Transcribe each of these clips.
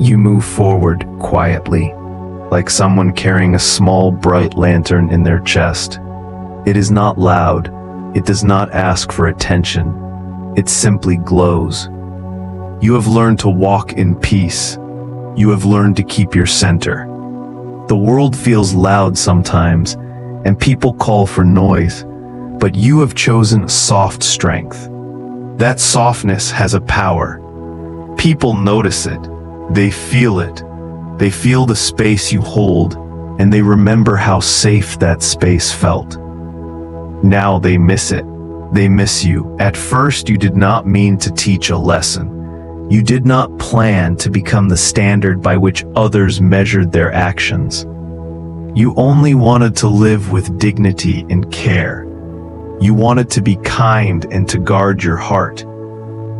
You move forward quietly, like someone carrying a small bright lantern in their chest. It is not loud, it does not ask for attention, it simply glows. You have learned to walk in peace. You have learned to keep your center. The world feels loud sometimes, and people call for noise, but you have chosen soft strength. That softness has a power. People notice it. They feel it. They feel the space you hold, and they remember how safe that space felt. Now they miss it. They miss you. At first, you did not mean to teach a lesson. You did not plan to become the standard by which others measured their actions. You only wanted to live with dignity and care. You wanted to be kind and to guard your heart.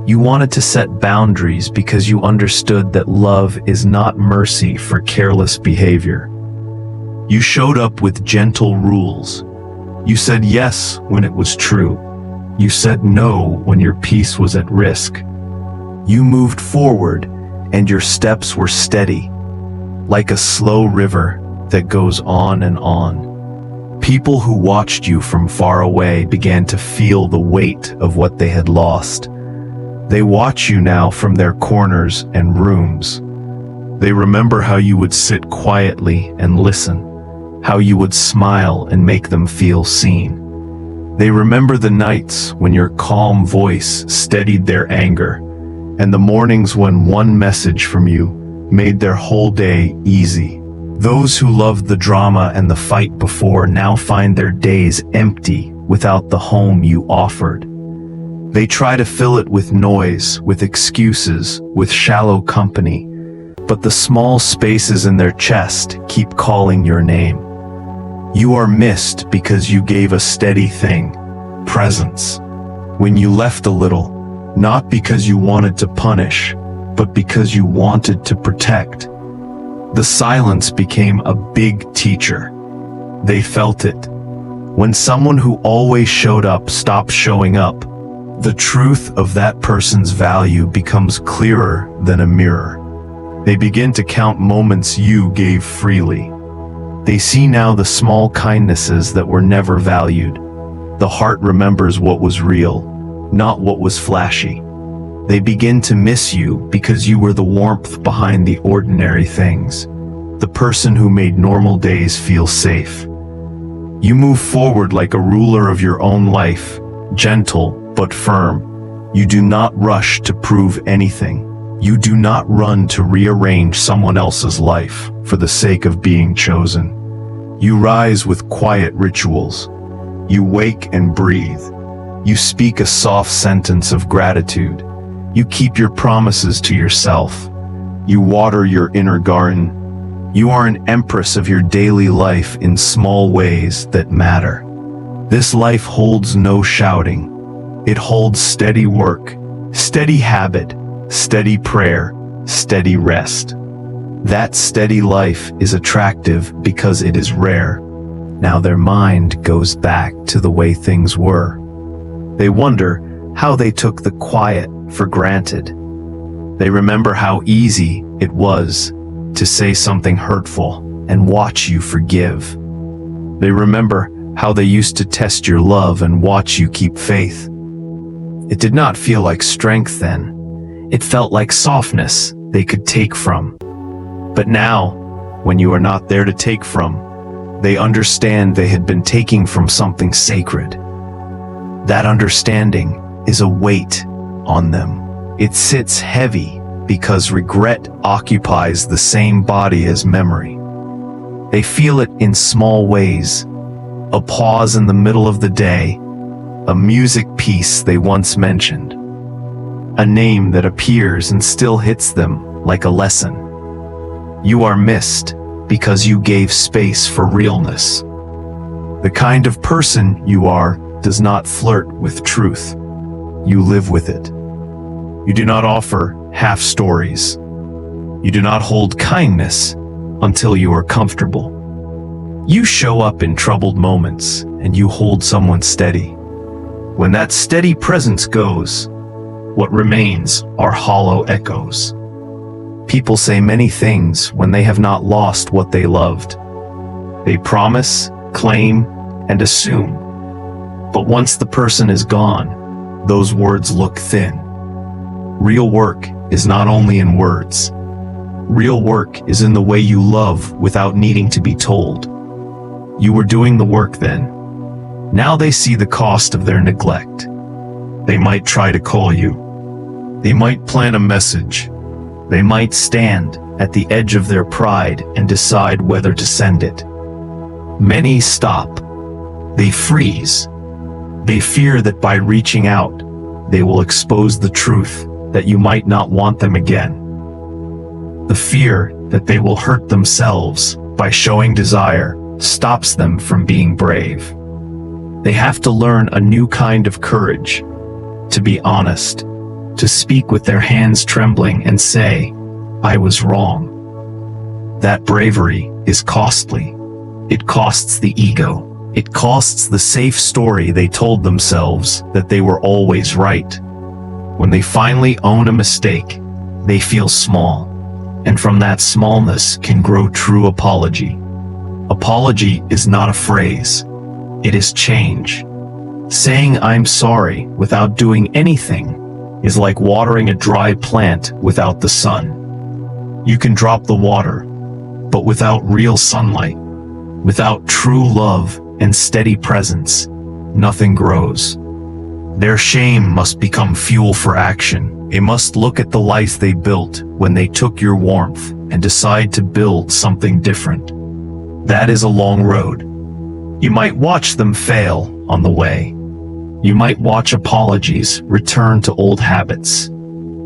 You wanted to set boundaries because you understood that love is not mercy for careless behavior. You showed up with gentle rules. You said yes when it was true. You said no when your peace was at risk. You moved forward, and your steps were steady, like a slow river that goes on and on. People who watched you from far away began to feel the weight of what they had lost. They watch you now from their corners and rooms. They remember how you would sit quietly and listen, how you would smile and make them feel seen. They remember the nights when your calm voice steadied their anger, and the mornings when one message from you made their whole day easy. Those who loved the drama and the fight before now find their days empty without the home you offered. They try to fill it with noise, with excuses, with shallow company, but the small spaces in their chest keep calling your name. You are missed because you gave a steady thing, presence. When you left a little, not because you wanted to punish, but because you wanted to protect. The silence became a big teacher. They felt it. When someone who always showed up stops showing up, the truth of that person's value becomes clearer than a mirror. They begin to count moments you gave freely. They see now the small kindnesses that were never valued. The heart remembers what was real, not what was flashy. They begin to miss you because you were the warmth behind the ordinary things, the person who made normal days feel safe. You move forward like a ruler of your own life, gentle but firm. You do not rush to prove anything. You do not run to rearrange someone else's life for the sake of being chosen. You rise with quiet rituals. You wake and breathe. You speak a soft sentence of gratitude. You keep your promises to yourself. You water your inner garden. You are an empress of your daily life in small ways that matter. This life holds no shouting. It holds steady work, steady habit, steady prayer, steady rest. That steady life is attractive because it is rare. Now their mind goes back to the way things were. They wonder how they took the quiet for granted. They remember how easy it was to say something hurtful and watch you forgive. They remember how they used to test your love and watch you keep faith. It did not feel like strength then. It felt like softness they could take from. But now, when you are not there to take from, they understand they had been taking from something sacred. That understanding is a weight on them. It sits heavy because regret occupies the same body as memory. They feel it in small ways. A pause in the middle of the day, a music piece they once mentioned, a name that appears and still hits them like a lesson. You are missed because you gave space for realness. The kind of person you are does not flirt with truth. You live with it. You do not offer half stories. You do not hold kindness until you are comfortable. You show up in troubled moments and you hold someone steady. When that steady presence goes, what remains are hollow echoes. People say many things when they have not lost what they loved. They promise, claim, and assume. But once the person is gone, those words look thin. Real work is not only in words. Real work is in the way you love without needing to be told. You were doing the work then. Now they see the cost of their neglect. They might try to call you. They might plan a message. They might stand at the edge of their pride and decide whether to send it. Many stop. They freeze. They fear that by reaching out, they will expose the truth that you might not want them again. The fear that they will hurt themselves by showing desire stops them from being brave. They have to learn a new kind of courage, to be honest, to speak with their hands trembling and say, "I was wrong." That bravery is costly. It costs the ego. It costs the safe story they told themselves that they were always right. When they finally own a mistake, they feel small, and from that smallness can grow true apology. Apology is not a phrase. It is change. Saying "I'm sorry" without doing anything is like watering a dry plant without the sun. You can drop the water, but without real sunlight, without true love and steady presence, nothing grows. Their shame must become fuel for action. They must look at the life they built when they took your warmth and decide to build something different. That is a long road. You might watch them fail on the way. You might watch apologies return to old habits.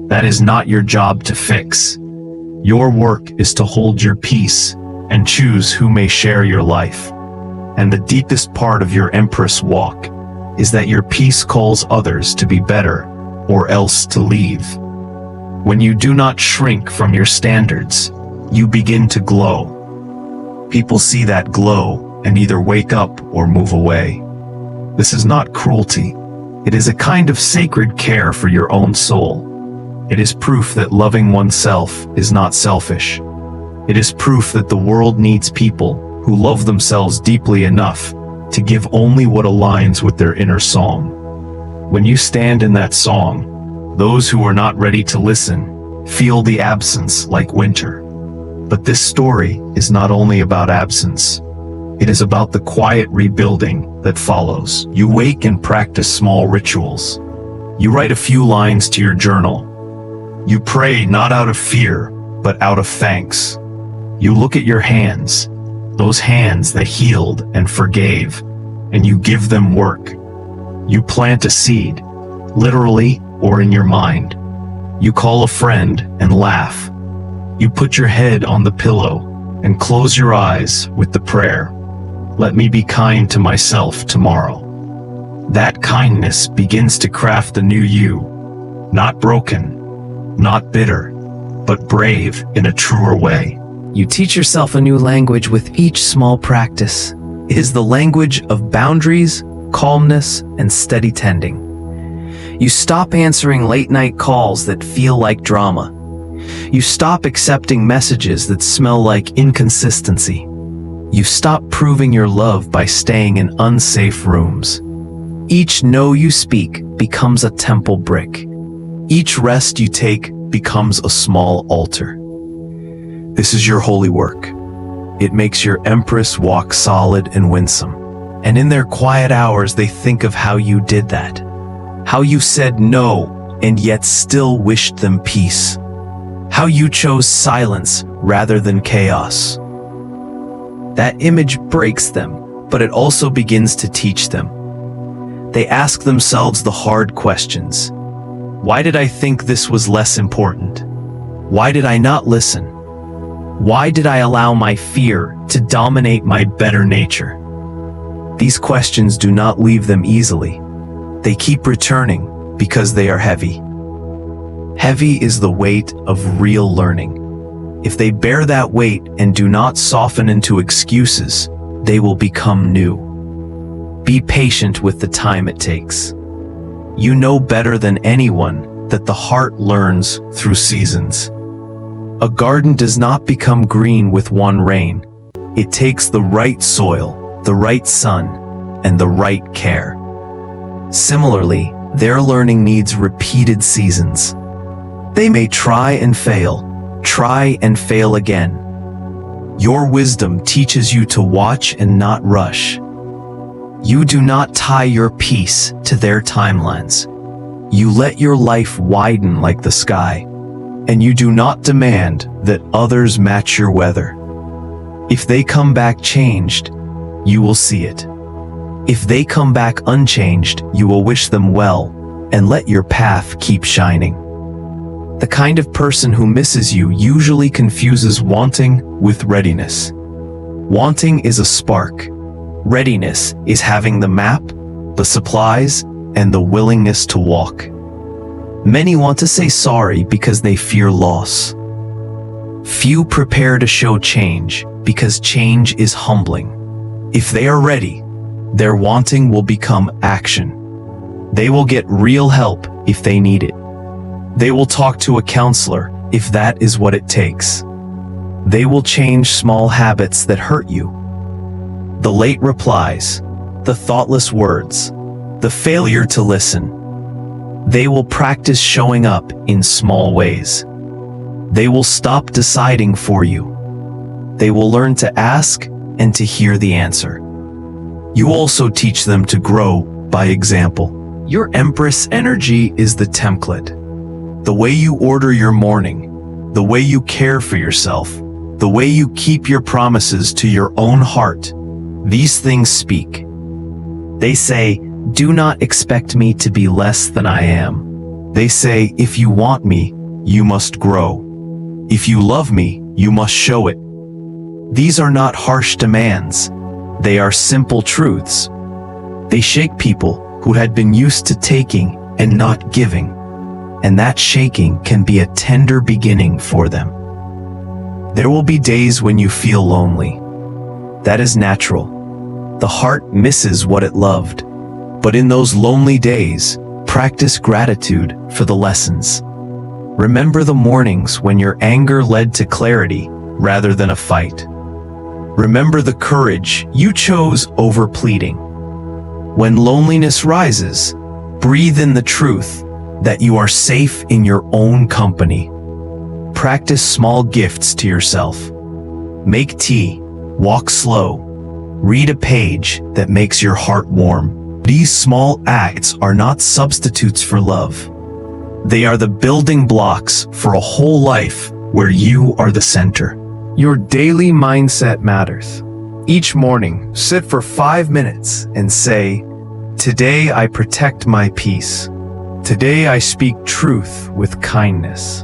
That is not your job to fix. Your work is to hold your peace and choose who may share your life. And the deepest part of your Empress walk is that your peace calls others to be better or else to leave. When you do not shrink from your standards, you begin to glow. People see that glow and either wake up or move away. This is not cruelty. It is a kind of sacred care for your own soul. It is proof that loving oneself is not selfish. It is proof that the world needs people who love themselves deeply enough to give only what aligns with their inner song. When you stand in that song, those who are not ready to listen feel the absence like winter. But this story is not only about absence. It is about the quiet rebuilding that follows. You wake and practice small rituals. You write a few lines to your journal. You pray not out of fear, but out of thanks. You look at your hands, those hands that healed and forgave, and you give them work. You plant a seed, literally or in your mind. You call a friend and laugh. You put your head on the pillow and close your eyes with the prayer, "Let me be kind to myself tomorrow." That kindness begins to craft the new you, not broken, not bitter, but brave in a truer way. You teach yourself a new language with each small practice. It is the language of boundaries, calmness, and steady tending. You stop answering late-night calls that feel like drama. You stop accepting messages that smell like inconsistency. You stop proving your love by staying in unsafe rooms. Each no you speak becomes a temple brick. Each rest you take becomes a small altar. This is your holy work. It makes your Empress walk solid and winsome. And in their quiet hours, they think of how you did that. How you said no and yet still wished them peace. How you chose silence rather than chaos. That image breaks them, but it also begins to teach them. They ask themselves the hard questions. Why did I think this was less important? Why did I not listen? Why did I allow my fear to dominate my better nature? These questions do not leave them easily. They keep returning because they are heavy. Heavy is the weight of real learning. If they bear that weight and do not soften into excuses, they will become new. Be patient with the time it takes. You know better than anyone that the heart learns through seasons. A garden does not become green with one rain. It takes the right soil, the right sun, and the right care. Similarly, their learning needs repeated seasons. They may try and fail again. Your wisdom teaches you to watch and not rush. You do not tie your peace to their timelines. You let your life widen like the sky, and you do not demand that others match your weather. If they come back changed, you will see it. If they come back unchanged, you will wish them well and let your path keep shining. The kind of person who misses you usually confuses wanting with readiness. Wanting is a spark. Readiness is having the map, the supplies, and the willingness to walk. Many want to say sorry because they fear loss. Few prepare to show change because change is humbling. If they are ready, their wanting will become action. They will get real help if they need it. They will talk to a counselor if that is what it takes. They will change small habits that hurt you. The late replies, the thoughtless words, the failure to listen. They will practice showing up in small ways. They will stop deciding for you. They will learn to ask and to hear the answer. You also teach them to grow by example. Your Empress energy is the template. The way you order your morning, the way you care for yourself, the way you keep your promises to your own heart, these things speak. They say, do not expect me to be less than I am. They say, if you want me, you must grow. If you love me, you must show it. These are not harsh demands. They are simple truths. They shake people who had been used to taking and not giving. And that shaking can be a tender beginning for them. There will be days when you feel lonely. That is natural. The heart misses what it loved. But in those lonely days, practice gratitude for the lessons. Remember the mornings when your anger led to clarity rather than a fight. Remember the courage you chose over pleading. When loneliness rises, breathe in the truth that you are safe in your own company. Practice small gifts to yourself. Make tea, walk slow, read a page that makes your heart warm. These small acts are not substitutes for love. They are the building blocks for a whole life where you are the center. Your daily mindset matters. Each morning, sit for 5 minutes and say, today I protect my peace. Today I speak truth with kindness.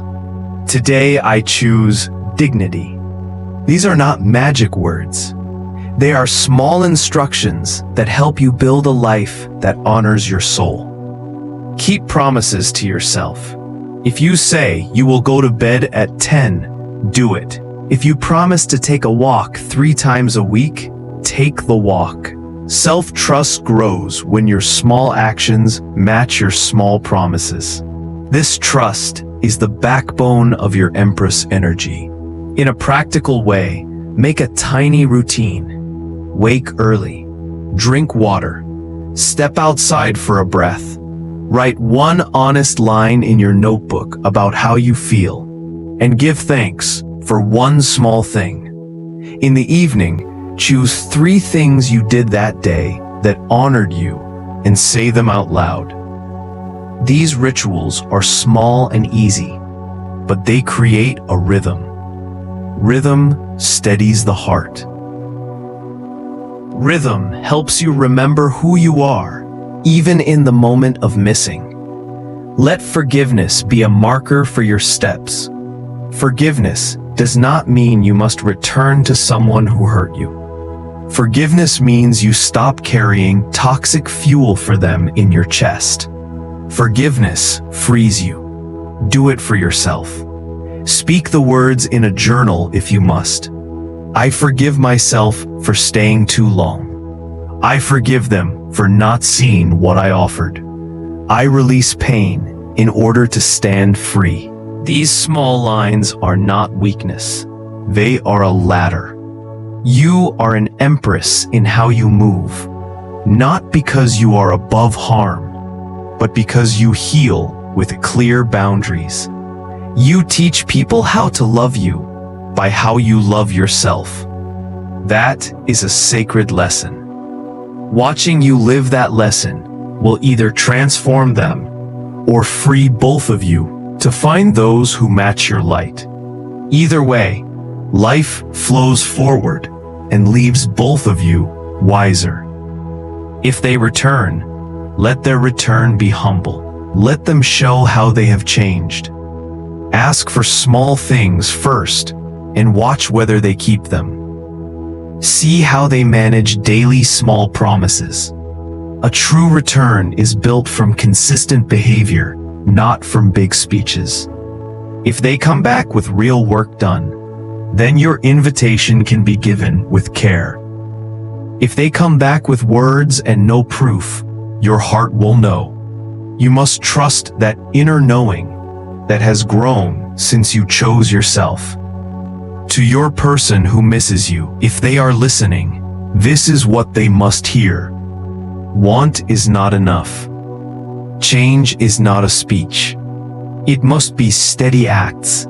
Today I choose dignity. These are not magic words. They are small instructions that help you build a life that honors your soul. Keep promises to yourself. If you say you will go to bed at 10, do it. If you promise to take a walk 3 times a week, take the walk. Self-trust grows when your small actions match your small promises. This trust is the backbone of your Empress energy. In a practical way, make a tiny routine. Wake early. Drink water. Step outside for a breath. Write one honest line in your notebook about how you feel. And give thanks for one small thing. In the evening, choose 3 things you did that day that honored you and say them out loud. These rituals are small and easy, but they create a rhythm. Rhythm steadies the heart. Rhythm helps you remember who you are, even in the moment of missing. Let forgiveness be a marker for your steps. Forgiveness does not mean you must return to someone who hurt you. Forgiveness means you stop carrying toxic fuel for them in your chest. Forgiveness frees you. Do it for yourself. Speak the words in a journal if you must. I forgive myself for staying too long. I forgive them for not seeing what I offered. I release pain in order to stand free. These small lines are not weakness. They are a ladder. You are an empress in how you move. Not because you are above harm, but because you heal with clear boundaries. You teach people how to love you By how you love yourself. That is a sacred lesson. Watching you live that lesson will either transform them Or free both of you to find those who match your light. Either way, life flows forward and leaves both of you wiser. If they return, let their return be humble. Let them show how they have changed. Ask for small things first and watch whether they keep them. See how they manage daily small promises. A true return is built from consistent behavior, not from big speeches. If they come back with real work done, then your invitation can be given with care. If they come back with words and no proof, your heart will know. You must trust that inner knowing that has grown since you chose yourself. To your person who misses you, if they are listening, this is what they must hear. Want is not enough. Change is not a speech. It must be steady acts.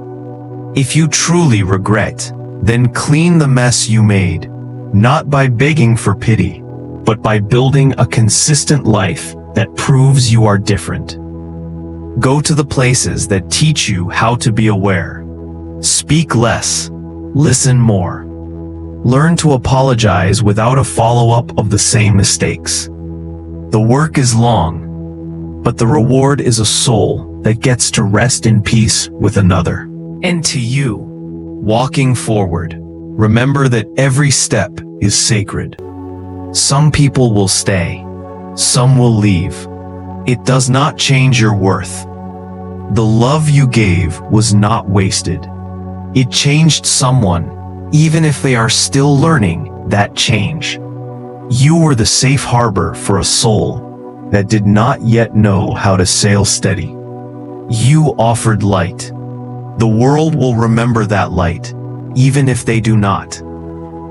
If you truly regret, then clean the mess you made, not by begging for pity, but by building a consistent life that proves you are different. Go to the places that teach you how to be aware. Speak less, listen more. Learn to apologize without a follow-up of the same mistakes. The work is long, but the reward is a soul that gets to rest in peace with another. and to you. Walking forward, remember that every step is sacred. Some people will stay, some will leave. It does not change your worth. The love you gave was not wasted. It changed someone, even if they are still learning that change. You were the safe harbor for a soul that did not yet know how to sail steady. You offered light. The world will remember that light, even if they do not.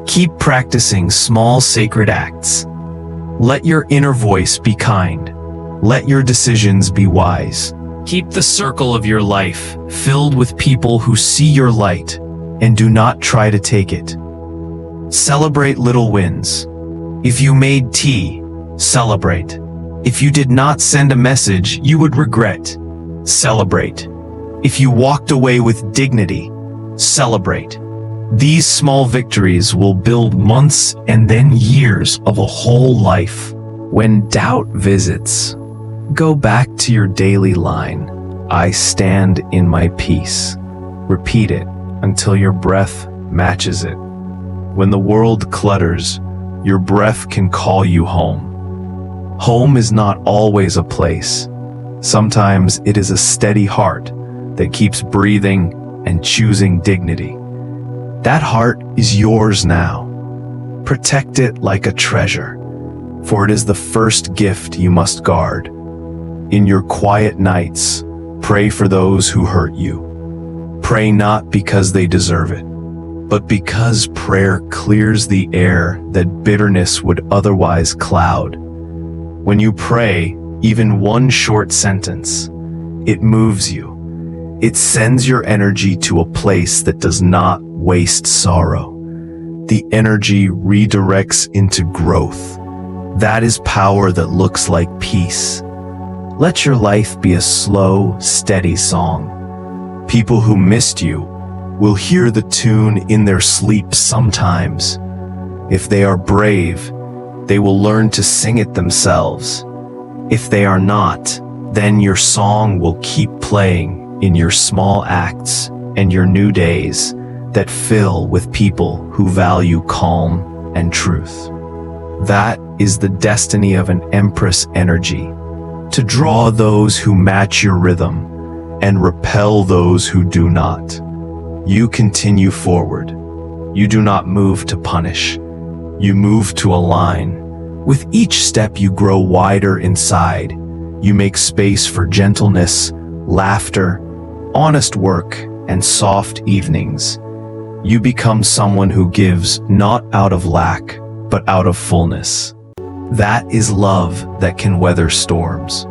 Keep practicing small sacred acts. Let your inner voice be kind. Let your decisions be wise. Keep the circle of your life filled with people who see your light and do not try to take it. Celebrate little wins. If you made tea, celebrate. If you did not send a message you would regret, celebrate. If you walked away with dignity, celebrate. These small victories will build months and then years of a whole life. When doubt visits, Go back to your daily line. I stand in my peace. Repeat it until your breath matches it. When the world clutters, your breath can call you home. Home is not always a place. Sometimes it is a steady heart that keeps breathing and choosing dignity. That heart is yours now. Protect it like a treasure, for it is the first gift you must guard. In your quiet nights, pray for those who hurt you. Pray not because they deserve it, but because prayer clears the air that bitterness would otherwise cloud. When you pray, even one short sentence, it moves you. It sends your energy to a place that does not waste sorrow. The energy redirects into growth. That is power that looks like peace. Let your life be a slow, steady song. People who missed you will hear the tune in their sleep sometimes. If they are brave, they will learn to sing it themselves. If they are not, then your song will keep playing in your small acts and your new days that fill with people who value calm and truth. That is the destiny of an Empress energy, to draw those who match your rhythm and repel those who do not. You continue forward. You do not move to punish. You move to align. With each step you grow wider inside. You make space for gentleness, laughter, honest work, and soft evenings. You become someone who gives not out of lack, but out of fullness. That is love that can weather storms.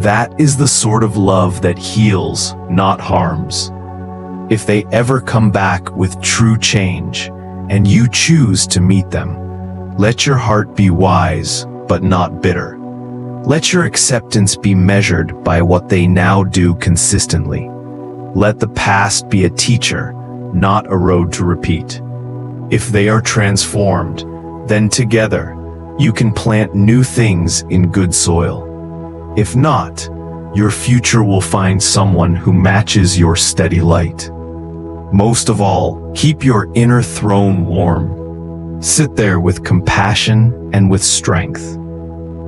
That is the sort of love that heals, not harms. If they ever come back with true change, and you choose to meet them, let your heart be wise, but not bitter. Let your acceptance be measured by what they now do consistently. Let the past be a teacher, not a road to repeat. If they are transformed, then together, you can plant new things in good soil. If not, your future will find someone who matches your steady light. Most of all, keep your inner throne warm. Sit there with compassion and with strength.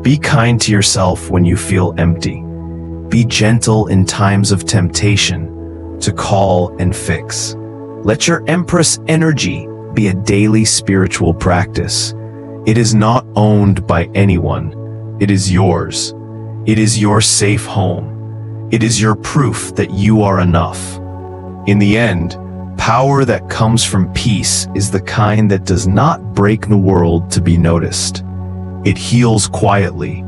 Be kind to yourself when you feel empty. Be gentle in times of temptation to call and fix. Let your Empress energy be a daily spiritual practice. It is not owned by anyone. It is yours. It is your safe home. It is your proof that you are enough. In the end, power that comes from peace is the kind that does not break the world to be noticed. It heals quietly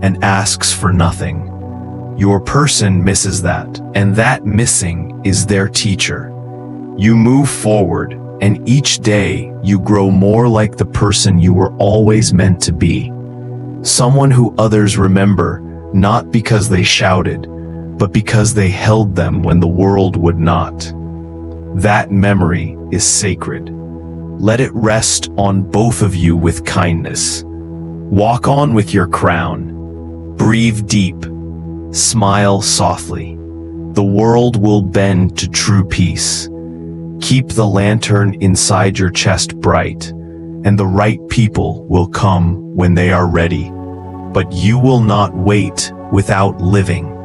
and asks for nothing. Your person misses that, and that missing is their teacher. You move forward, and each day you grow more like the person you were always meant to be. Someone who others remember, not because they shouted, but because they held them when the world would not. That memory is sacred. Let it rest on both of you with kindness. Walk on with your crown. Breathe deep. Smile softly. The world will bend to true peace. Keep the lantern inside your chest bright, and the right people will come when they are ready. But you will not wait without living.